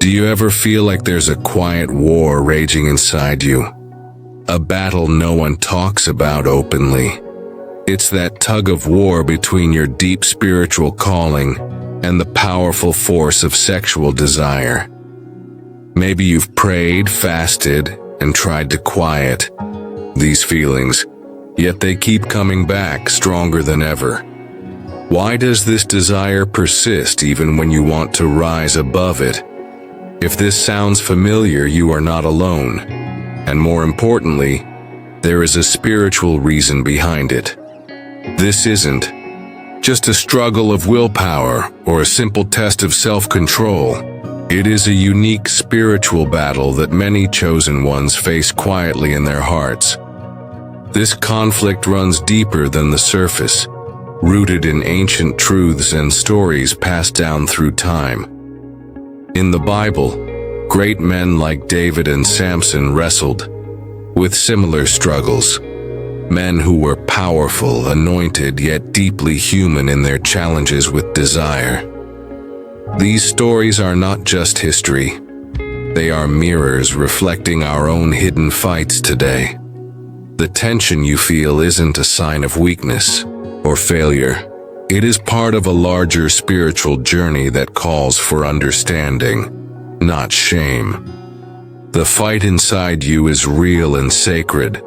Do you ever feel like there's a quiet war raging inside you? A battle no one talks about openly. It's that tug of war between your deep spiritual calling and the powerful force of sexual desire. Maybe you've prayed, fasted, and tried to quiet these feelings, yet they keep coming back stronger than ever. Why does this desire persist even when you want to rise above it? If this sounds familiar, you are not alone. And more importantly, there is a spiritual reason behind it. This isn't just a struggle of willpower or a simple test of self-control. It is a unique spiritual battle that many chosen ones face quietly in their hearts. This conflict runs deeper than the surface, rooted in ancient truths and stories passed down through time. In the Bible, great men like David and Samson wrestled with similar struggles. Men who were powerful, anointed, yet deeply human in their challenges with desire. These stories are not just history. They are mirrors reflecting our own hidden fights today. The tension you feel isn't a sign of weakness or failure. It is part of a larger spiritual journey that calls for understanding, not shame. The fight inside you is real and sacred,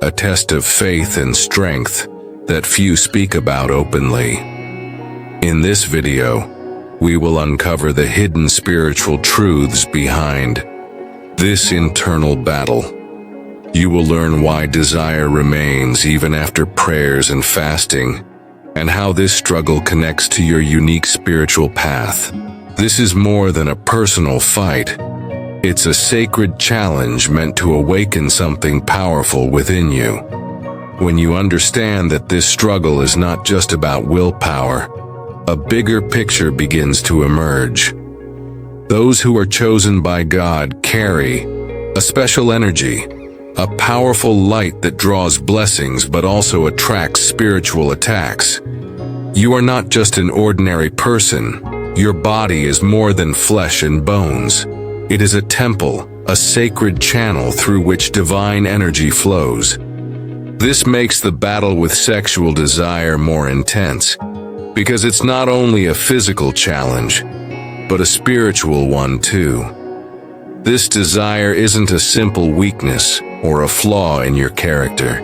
a test of faith and strength that few speak about openly. In this video, we will uncover the hidden spiritual truths behind this internal battle. You will learn why desire remains even after prayers and fasting, and how this struggle connects to your unique spiritual path. This is more than a personal fight. It's a sacred challenge meant to awaken something powerful within you. When you understand that this struggle is not just about willpower, a bigger picture begins to emerge. Those who are chosen by God carry a special energy, a powerful light that draws blessings but also attracts spiritual attacks. You are not just an ordinary person. Your body is more than flesh and bones. It is a temple, a sacred channel through which divine energy flows. This makes the battle with sexual desire more intense, because it's not only a physical challenge, but a spiritual one too. This desire isn't a simple weakness or a flaw in your character.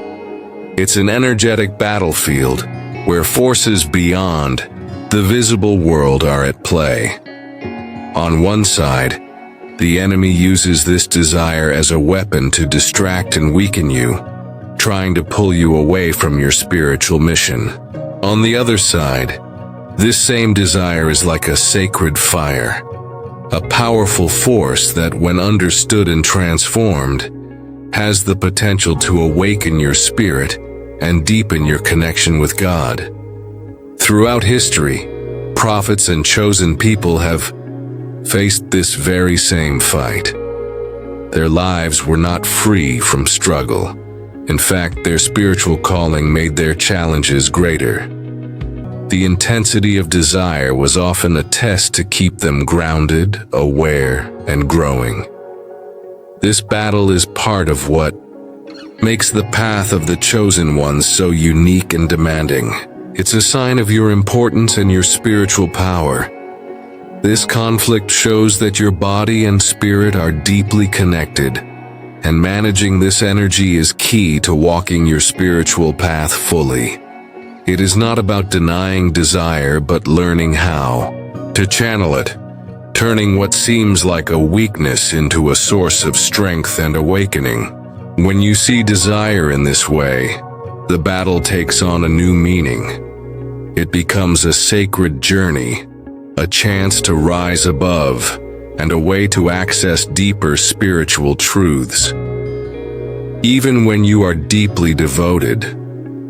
It's an energetic battlefield where forces beyond the visible world are at play. On one side, the enemy uses this desire as a weapon to distract and weaken you, trying to pull you away from your spiritual mission. On the other side, this same desire is like a sacred fire, a powerful force that, when understood and transformed, has the potential to awaken your spirit and deepen your connection with God. Throughout history, prophets and chosen people have faced this very same fight. Their lives were not free from struggle. In fact, their spiritual calling made their challenges greater. The intensity of desire was often a test to keep them grounded, aware, and growing. This battle is part of what makes the path of the chosen ones so unique and demanding. It's a sign of your importance and your spiritual power. This conflict shows that your body and spirit are deeply connected, and managing this energy is key to walking your spiritual path fully. It is not about denying desire, but learning how to channel it, turning what seems like a weakness into a source of strength and awakening. When you see desire in this way, the battle takes on a new meaning. It becomes a sacred journey, a chance to rise above, and a way to access deeper spiritual truths. Even when you are deeply devoted,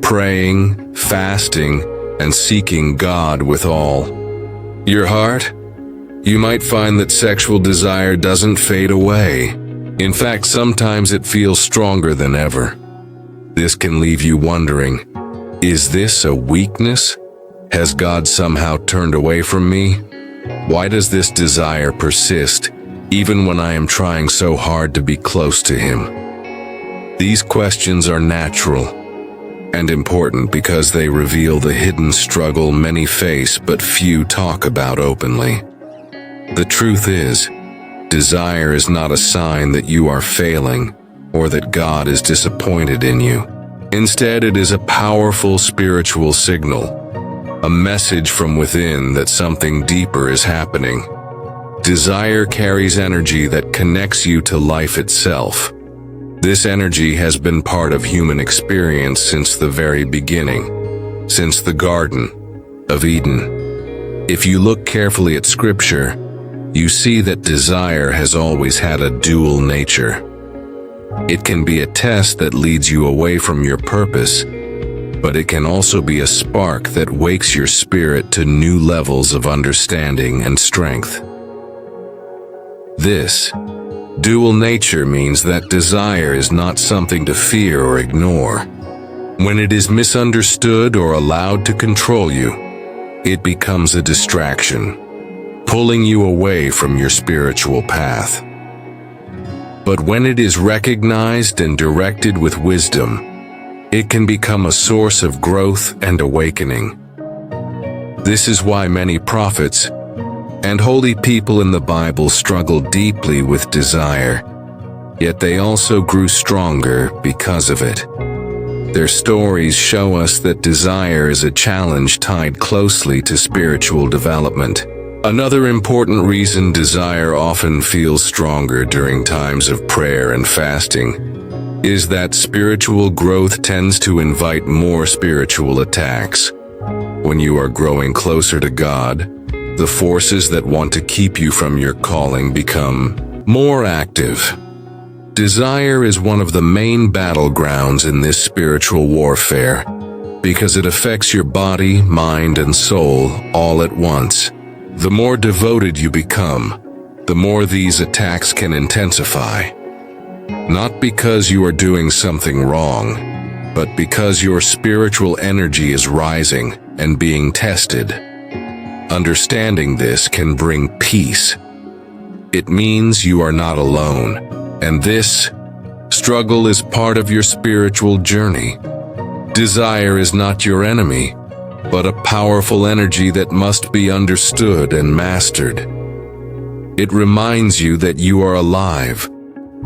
praying, fasting, and seeking God with all your heart, you might find that sexual desire doesn't fade away. In fact, sometimes it feels stronger than ever. This can leave you wondering, is this a weakness? Has God somehow turned away from me? Why does this desire persist, even when I am trying so hard to be close to Him? These questions are natural and important because they reveal the hidden struggle many face but few talk about openly. The truth is, desire is not a sign that you are failing or that God is disappointed in you. Instead, it is a powerful spiritual signal, a message from within that something deeper is happening. Desire carries energy that connects you to life itself. This energy has been part of human experience since the very beginning, since the Garden of Eden. If you look carefully at Scripture, you see that desire has always had a dual nature. It can be a test that leads you away from your purpose, but it can also be a spark that wakes your spirit to new levels of understanding and strength. This dual nature means that desire is not something to fear or ignore. When it is misunderstood or allowed to control you, it becomes a distraction, pulling you away from your spiritual path. But when it is recognized and directed with wisdom, it can become a source of growth and awakening. This is why many prophets and holy people in the Bible struggled deeply with desire, yet they also grew stronger because of it. Their stories show us that desire is a challenge tied closely to spiritual development. Another important reason desire often feels stronger during times of prayer and fasting is that spiritual growth tends to invite more spiritual attacks. When you are growing closer to God, the forces that want to keep you from your calling become more active. Desire is one of the main battlegrounds in this spiritual warfare because it affects your body, mind, and soul all at once. The more devoted you become, the more these attacks can intensify. Not because you are doing something wrong, but because your spiritual energy is rising and being tested. Understanding this can bring peace. It means you are not alone, and this struggle is part of your spiritual journey. Desire is not your enemy, but a powerful energy that must be understood and mastered. It reminds you that you are alive,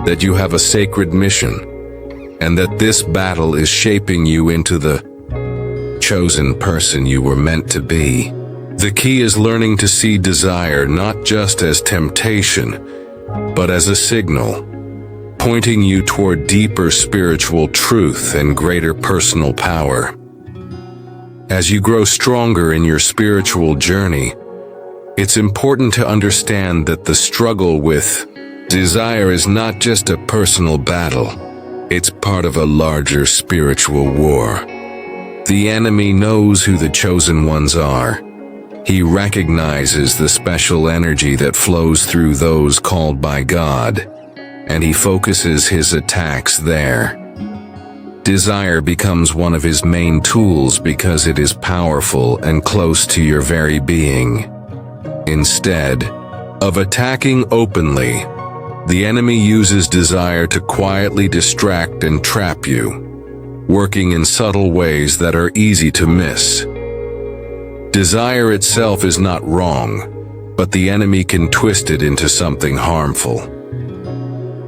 that you have a sacred mission, and that this battle is shaping you into the chosen person you were meant to be. The key is learning to see desire not just as temptation, but as a signal, pointing you toward deeper spiritual truth and greater personal power. As you grow stronger in your spiritual journey, it's important to understand that the struggle with desire is not just a personal battle, it's part of a larger spiritual war. The enemy knows who the chosen ones are. He recognizes the special energy that flows through those called by God, and he focuses his attacks there. Desire becomes one of his main tools because it is powerful and close to your very being. Instead of attacking openly, the enemy uses desire to quietly distract and trap you, working in subtle ways that are easy to miss. Desire itself is not wrong, but the enemy can twist it into something harmful.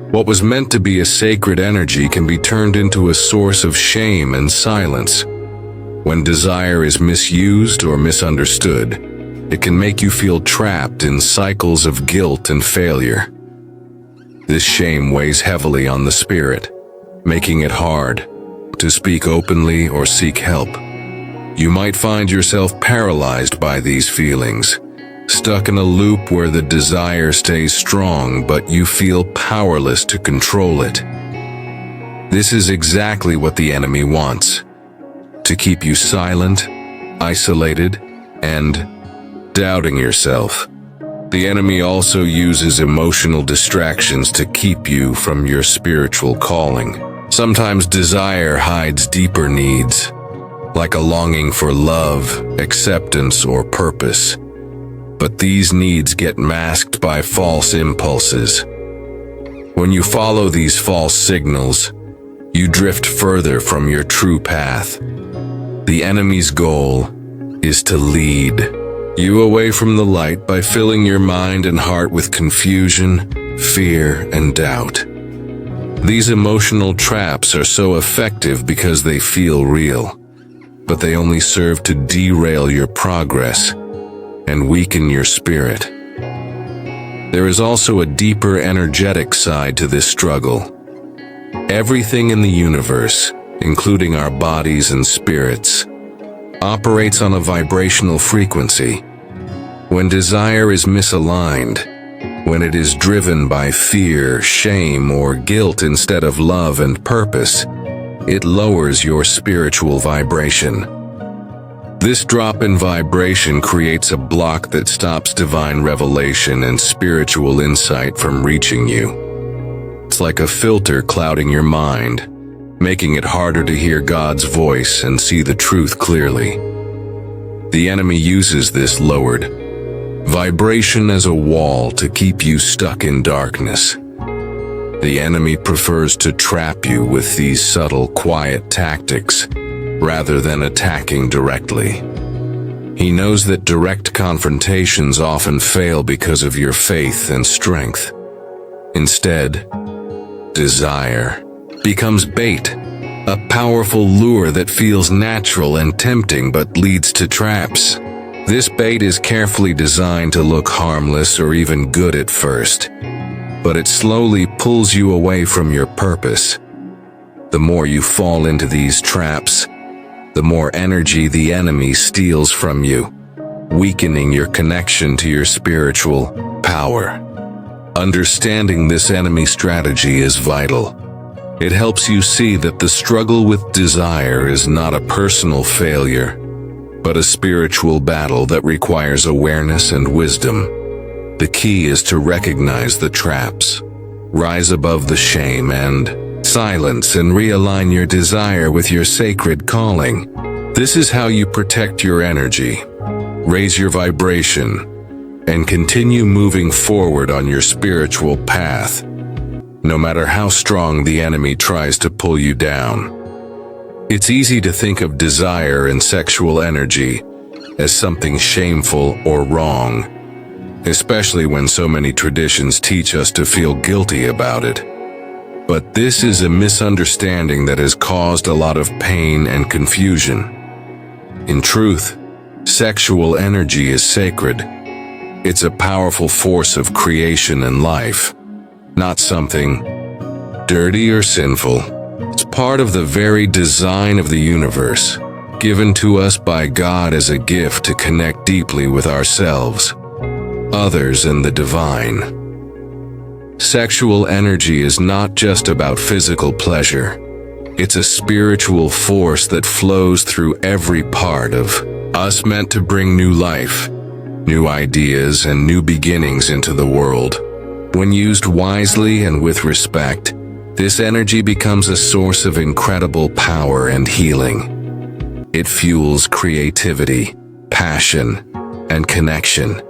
What was meant to be a sacred energy can be turned into a source of shame and silence. When desire is misused or misunderstood, it can make you feel trapped in cycles of guilt and failure. This shame weighs heavily on the spirit, making it hard to speak openly or seek help. You might find yourself paralyzed by these feelings, stuck in a loop where the desire stays strong but you feel powerless to control it. This is exactly what the enemy wants: to keep you silent, isolated, and doubting yourself. The enemy also uses emotional distractions to keep you from your spiritual calling. Sometimes desire hides deeper needs, like a longing for love, acceptance, or purpose. but these needs get masked by false impulses. When you follow these false signals, you drift further from your true path. The enemy's goal is to lead you away from the light by filling your mind and heart with confusion, fear, and doubt. These emotional traps are so effective because they feel real, but they only serve to derail your progress and weaken your spirit. There is also a deeper energetic side to this struggle. Everything in the universe, including our bodies and spirits, operates on a vibrational frequency. When desire is misaligned, when it is driven by fear, shame, or guilt instead of love and purpose, it lowers your spiritual vibration. This drop in vibration creates a block that stops divine revelation and spiritual insight from reaching you. It's like a filter clouding your mind, making it harder to hear God's voice and see the truth clearly. The enemy uses this lowered vibration as a wall to keep you stuck in darkness. The enemy prefers to trap you with these subtle, quiet tactics rather than attacking directly. He knows that direct confrontations often fail because of your faith and strength. Instead, desire becomes bait, a powerful lure that feels natural and tempting but leads to traps. This bait is carefully designed to look harmless or even good at first, but it slowly pulls you away from your purpose. The more you fall into these traps, the more energy the enemy steals from you, weakening your connection to your spiritual power. Understanding this enemy strategy is vital. It helps you see that the struggle with desire is not a personal failure, but a spiritual battle that requires awareness and wisdom. The key is to recognize the traps, rise above the shame and silence, and realign your desire with your sacred calling. This is how you protect your energy, raise your vibration, and continue moving forward on your spiritual path, no matter how strong the enemy tries to pull you down. It's easy to think of desire and sexual energy as something shameful or wrong, especially when so many traditions teach us to feel guilty about it. But this is a misunderstanding that has caused a lot of pain and confusion. In truth, sexual energy is sacred. It's a powerful force of creation and life, not something dirty or sinful. It's part of the very design of the universe, given to us by God as a gift to connect deeply with ourselves, others, and the divine. Sexual energy is not just about physical pleasure. It's a spiritual force that flows through every part of us, meant to bring new life, new ideas, and new beginnings into the world. When used wisely and with respect, this energy becomes a source of incredible power and healing. It fuels creativity, passion, and connection.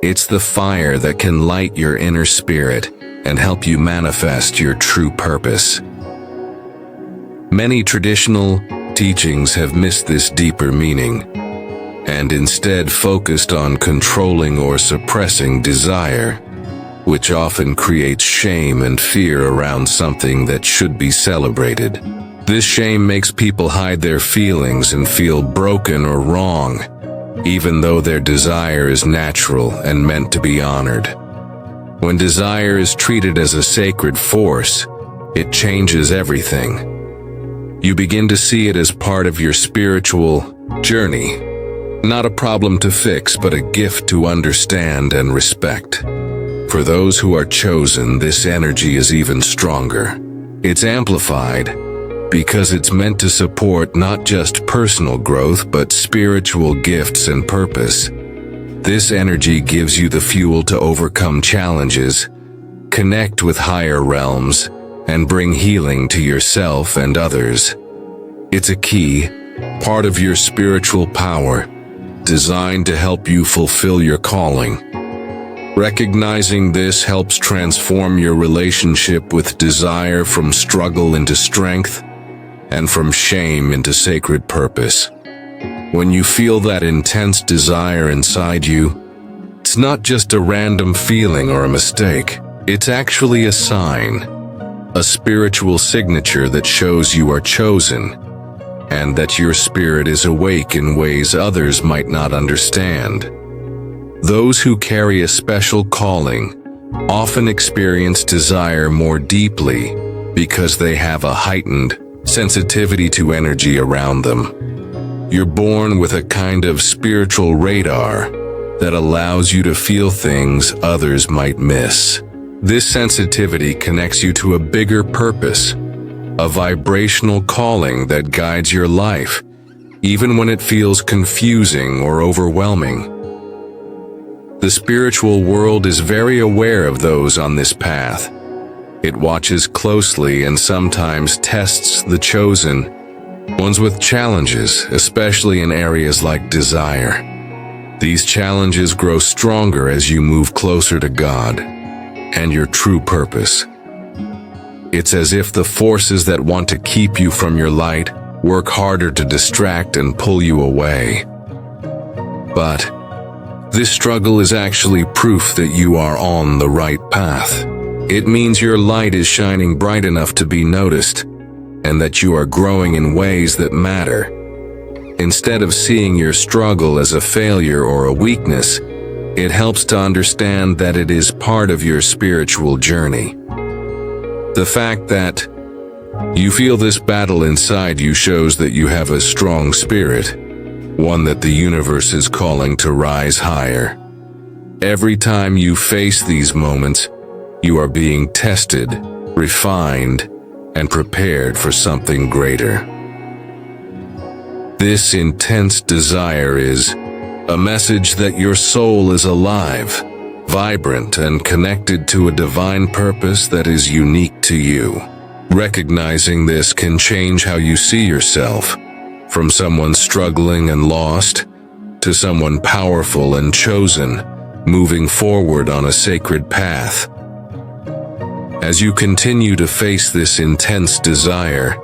It's the fire that can light your inner spirit and help you manifest your true purpose. Many traditional teachings have missed this deeper meaning, and instead focused on controlling or suppressing desire, which often creates shame and fear around something that should be celebrated. This shame makes people hide their feelings and feel broken or wrong, even though their desire is natural and meant to be honored. When desire is treated as a sacred force, it changes everything. You begin to see it as part of your spiritual journey, not a problem to fix, but a gift to understand and respect. For those who are chosen, this energy is even stronger. It's amplified because it's meant to support not just personal growth, but spiritual gifts and purpose. This energy gives you the fuel to overcome challenges, connect with higher realms, and bring healing to yourself and others. It's a key part of your spiritual power, designed to help you fulfill your calling. Recognizing this helps transform your relationship with desire from struggle into strength and from shame into sacred purpose. When you feel that intense desire inside you, it's not just a random feeling or a mistake. It's actually a sign, a spiritual signature that shows you are chosen and that your spirit is awake in ways others might not understand. Those who carry a special calling often experience desire more deeply because they have a heightened sensitivity to energy around them. You're born with a kind of spiritual radar that allows you to feel things others might miss. This sensitivity connects you to a bigger purpose, a vibrational calling that guides your life, even when it feels confusing or overwhelming. The spiritual world is very aware of those on this path. It watches closely and sometimes tests the chosen ones with challenges, especially in areas like desire. These challenges grow stronger as you move closer to God and your true purpose. It's as if the forces that want to keep you from your light work harder to distract and pull you away. But this struggle is actually proof that you are on the right path. It means your light is shining bright enough to be noticed, and that you are growing in ways that matter. Instead of seeing your struggle as a failure or a weakness, it helps to understand that it is part of your spiritual journey. The fact that you feel this battle inside you shows that you have a strong spirit, one that the universe is calling to rise higher. Every time you face these moments, you are being tested, refined, and prepared for something greater. This intense desire is a message that your soul is alive, vibrant, and connected to a divine purpose that is unique to you. Recognizing this can change how you see yourself, from someone struggling and lost to someone powerful and chosen, moving forward on a sacred path. As you continue to face this intense desire,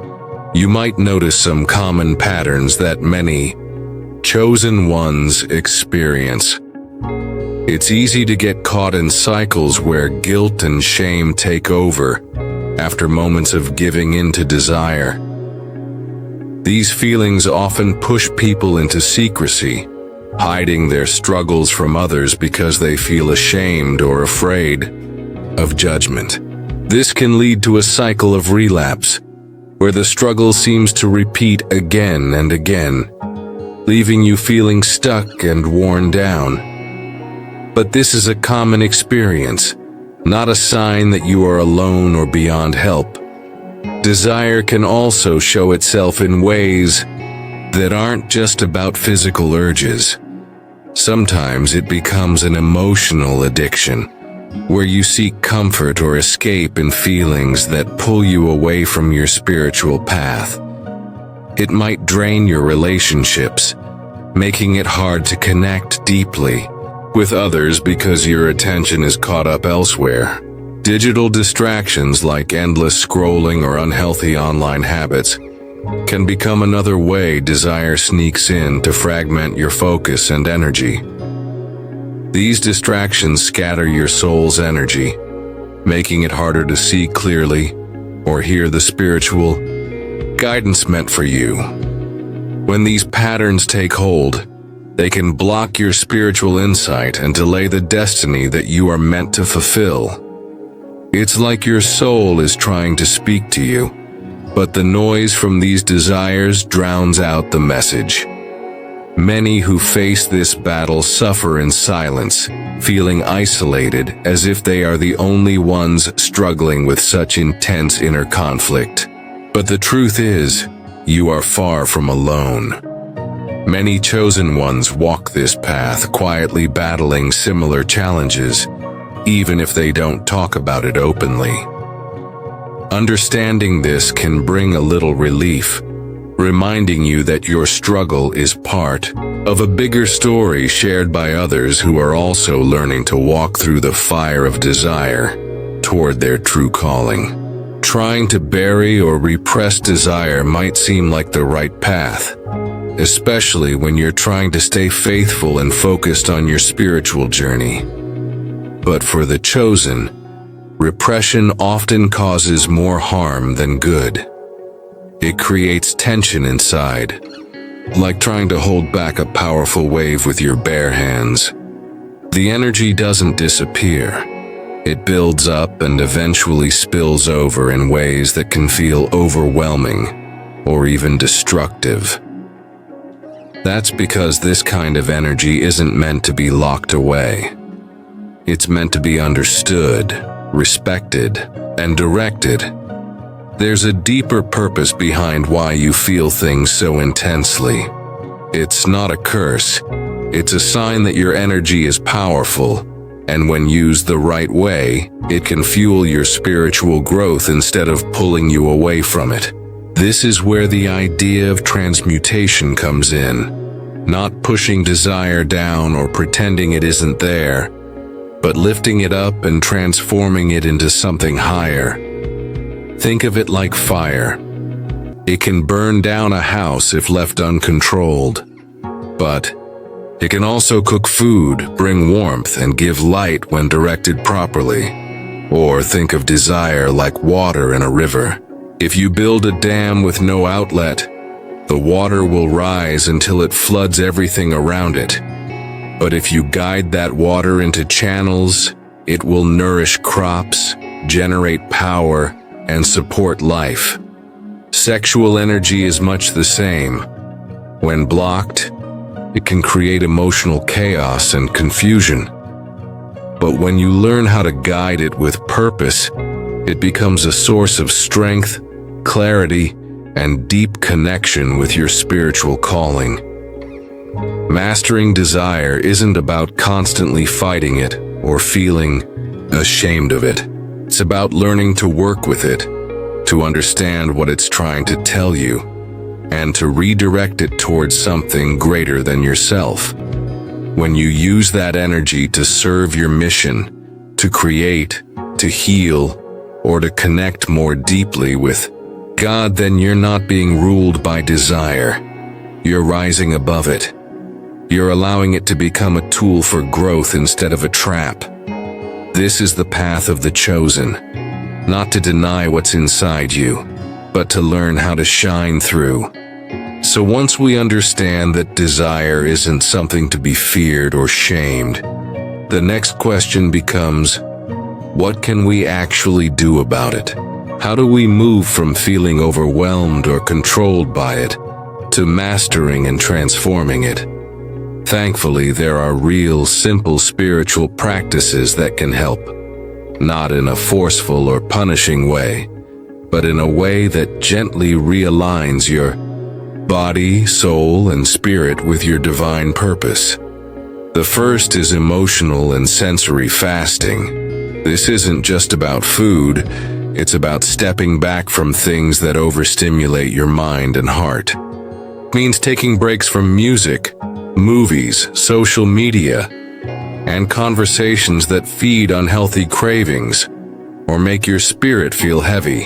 you might notice some common patterns that many chosen ones experience. It's easy to get caught in cycles where guilt and shame take over after moments of giving in to desire. These feelings often push people into secrecy, hiding their struggles from others because they feel ashamed or afraid of judgment. This can lead to a cycle of relapse, where the struggle seems to repeat again and again, leaving you feeling stuck and worn down. But this is a common experience, not a sign that you are alone or beyond help. Desire can also show itself in ways that aren't just about physical urges. Sometimes it becomes an emotional addiction, where you seek comfort or escape in feelings that pull you away from your spiritual path. It might drain your relationships, making it hard to connect deeply with others because your attention is caught up elsewhere. Digital distractions like endless scrolling or unhealthy online habits can become another way desire sneaks in to fragment your focus and energy. These distractions scatter your soul's energy, making it harder to see clearly or hear the spiritual guidance meant for you. When these patterns take hold, they can block your spiritual insight and delay the destiny that you are meant to fulfill. It's like your soul is trying to speak to you, but the noise from these desires drowns out the message. Many who face this battle suffer in silence, feeling isolated as if they are the only ones struggling with such intense inner conflict. But the truth is, you are far from alone. Many chosen ones walk this path quietly battling similar challenges, even if they don't talk about it openly. Understanding this can bring a little relief, reminding you that your struggle is part of a bigger story shared by others who are also learning to walk through the fire of desire toward their true calling. Trying to bury or repress desire might seem like the right path, especially when you're trying to stay faithful and focused on your spiritual journey. But for the chosen, repression often causes more harm than good. It creates tension inside, like trying to hold back a powerful wave with your bare hands. The energy doesn't disappear. It builds up and eventually spills over in ways that can feel overwhelming or even destructive. That's because this kind of energy isn't meant to be locked away. It's meant to be understood, respected, and directed. There's a deeper purpose behind why you feel things so intensely. It's not a curse. It's a sign that your energy is powerful, and when used the right way, it can fuel your spiritual growth instead of pulling you away from it. This is where the idea of transmutation comes in. Not pushing desire down or pretending it isn't there, but lifting it up and transforming it into something higher. Think of it like fire. It can burn down a house if left uncontrolled, but it can also cook food, bring warmth, and give light when directed properly. Or think of desire like water in a river. If you build a dam with no outlet, the water will rise until it floods everything around it. But if you guide that water into channels, it will nourish crops, generate power, and support life. Sexual energy is much the same. When blocked, it can create emotional chaos and confusion. But when you learn how to guide it with purpose, it becomes a source of strength, clarity, and deep connection with your spiritual calling. Mastering desire isn't about constantly fighting it or feeling ashamed of it. It's about learning to work with it, to understand what it's trying to tell you, and to redirect it towards something greater than yourself. When you use that energy to serve your mission, to create, to heal, or to connect more deeply with God, then you're not being ruled by desire. You're rising above it. You're allowing it to become a tool for growth instead of a trap. This is the path of the chosen, not to deny what's inside you, but to learn how to shine through. So once we understand that desire isn't something to be feared or shamed, the next question becomes, what can we actually do about it? How do we move from feeling overwhelmed or controlled by it to mastering and transforming it? Thankfully, there are real, simple spiritual practices that can help, not in a forceful or punishing way, but in a way that gently realigns your body, soul, and spirit with your divine purpose. The first is emotional and sensory fasting. This isn't just about food, it's about stepping back from things that overstimulate your mind and heart. It means taking breaks from music, movies, social media, and conversations that feed unhealthy cravings or make your spirit feel heavy.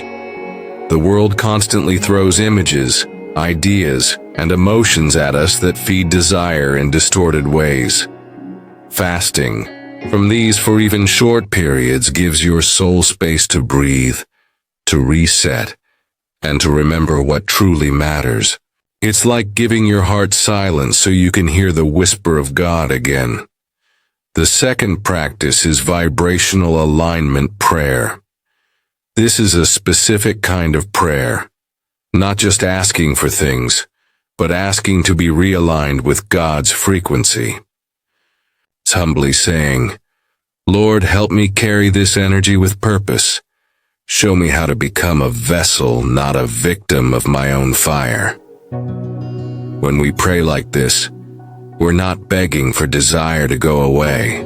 The world constantly throws images, ideas, and emotions at us that feed desire in distorted ways. Fasting from these for even short periods gives your soul space to breathe, to reset, and to remember what truly matters. It's like giving your heart silence so you can hear the whisper of God again. The second practice is vibrational alignment prayer. This is a specific kind of prayer, not just asking for things, but asking to be realigned with God's frequency. It's humbly saying, Lord, help me carry this energy with purpose. Show me how to become a vessel, not a victim of my own fire. When we pray like this, we're not begging for desire to go away.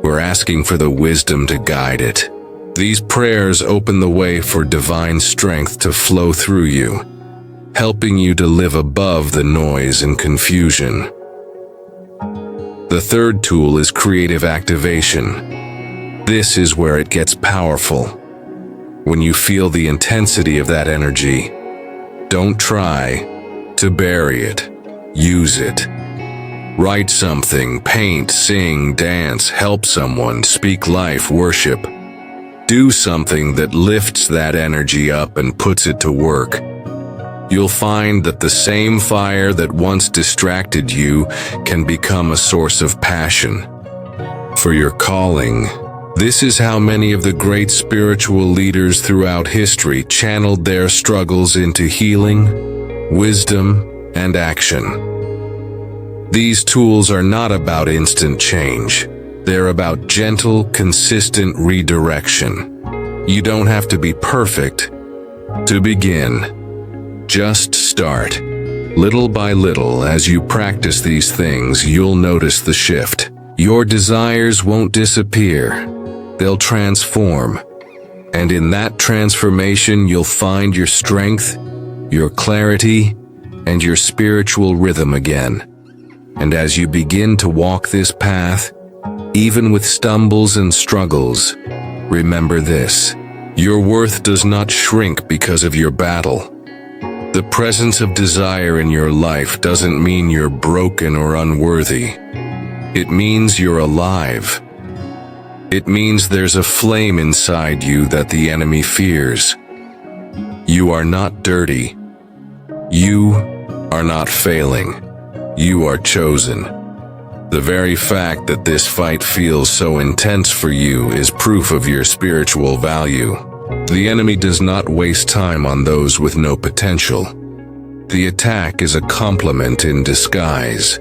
We're asking for the wisdom to guide it. These prayers open the way for divine strength to flow through you. helping you to live above the noise and confusion. The third tool is creative activation. This is where it gets powerful. When you feel the intensity of that energy, don't try to bury it. Use it. Write something, paint, sing, dance, help someone, speak life, worship. Do something that lifts that energy up and puts it to work. You'll find that the same fire that once distracted you can become a source of passion for your calling. This is how many of the great spiritual leaders throughout history channeled their struggles into healing, wisdom, and action. These tools are not about instant change. They're about gentle, consistent redirection. You don't have to be perfect to begin. Just start. Little by little, as you practice these things, you'll notice the shift. Your desires won't disappear. They'll transform. And in that transformation, you'll find your strength, your clarity, and your spiritual rhythm again. And as you begin to walk this path, even with stumbles and struggles, remember this: your worth does not shrink because of your battle. The presence of desire in your life doesn't mean you're broken or unworthy. It means you're alive. It means there's a flame inside you that the enemy fears. You are not dirty. You are not failing. You are chosen. The very fact that this fight feels so intense for you is proof of your spiritual value. The enemy does not waste time on those with no potential. The attack is a compliment in disguise.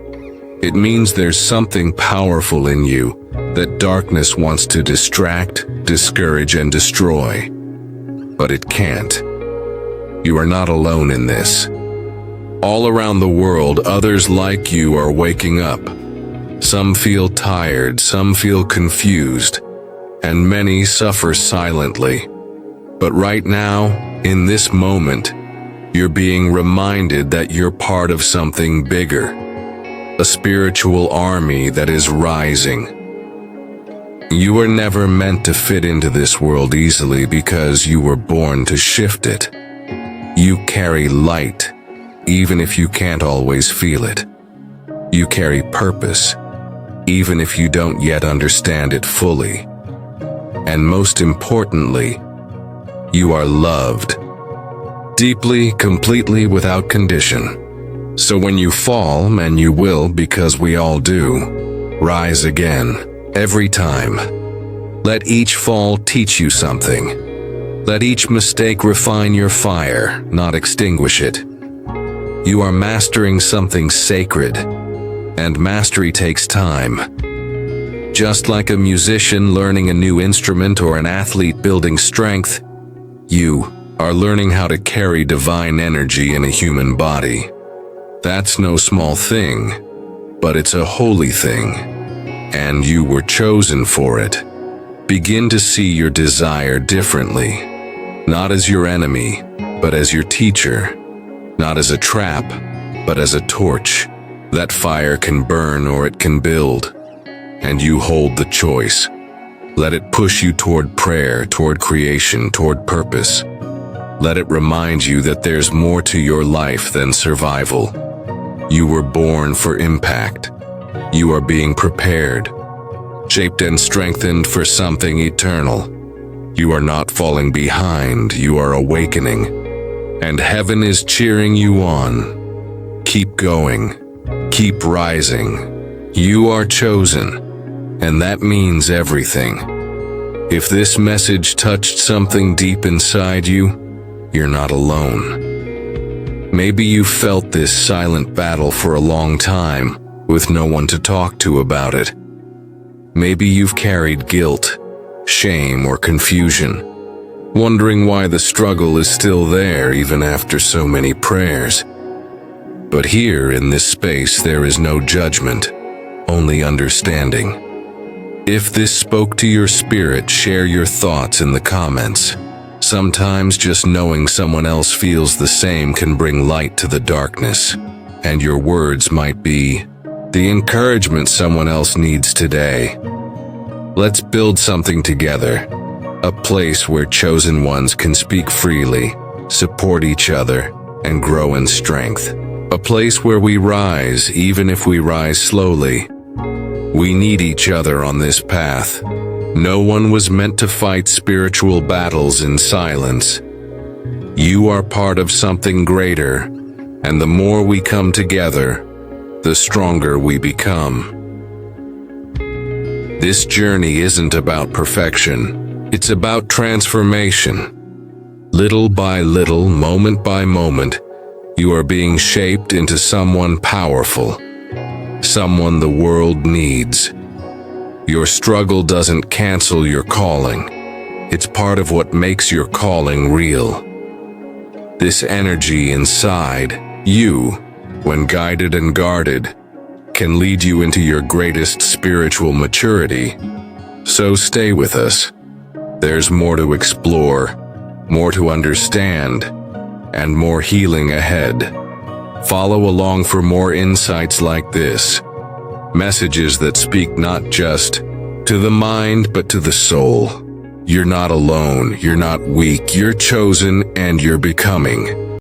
It means there's something powerful in you that darkness wants to distract, discourage, and destroy. But it can't. You are not alone in this. All around the world, others like you are waking up. Some feel tired, some feel confused, and many suffer silently. But right now, in this moment, you're being reminded that you're part of something bigger, a spiritual army that is rising. You were never meant to fit into this world easily because you were born to shift it. You carry light, even if you can't always feel it. You carry purpose, even if you don't yet understand it fully. And most importantly, you are loved. Deeply, completely, without condition. So when you fall, and you will because we all do, rise again, every time. Let each fall teach you something. Let each mistake refine your fire, not extinguish it. You are mastering something sacred, and mastery takes time. Just like a musician learning a new instrument or an athlete building strength, you are learning how to carry divine energy in a human body. That's no small thing, but it's a holy thing, and you were chosen for it. Begin to see your desire differently, not as your enemy, but as your teacher. Not as a trap, but as a torch. That fire can burn or it can build, and you hold the choice. Let it push you toward prayer, toward creation, toward purpose. Let it remind you that there's more to your life than survival. You were born for impact. You are being prepared, shaped and strengthened for something eternal. You are not falling behind, you are awakening. And heaven is cheering you on. Keep going. Keep rising. You are chosen, and that means everything. If this message touched something deep inside you, you're not alone. Maybe you felt this silent battle for a long time, with no one to talk to about it. Maybe you've carried guilt, shame, or confusion, wondering why the struggle is still there even after so many prayers. But here in this space there is no judgment, only understanding. If this spoke to your spirit, share your thoughts in the comments. sometimes just knowing someone else feels the same can bring light to the darkness. And your words might be the encouragement someone else needs today. Let's build something together. A place where chosen ones can speak freely, support each other, and grow in strength. A place where we rise, even if we rise slowly. We need each other on this path. No one was meant to fight spiritual battles in silence. You are part of something greater, and the more we come together, the stronger we become. This journey isn't about perfection. It's about transformation. Little by little, moment by moment, you are being shaped into someone powerful, someone the world needs. Your struggle doesn't cancel your calling. It's part of what makes your calling real. This energy inside you, when guided and guarded, can lead you into your greatest spiritual maturity. So stay with us. There's more to explore, more to understand, and more healing ahead. Follow along for more insights like this. Messages that speak not just to the mind, but to the soul. You're not alone, you're not weak, you're chosen, and you're becoming.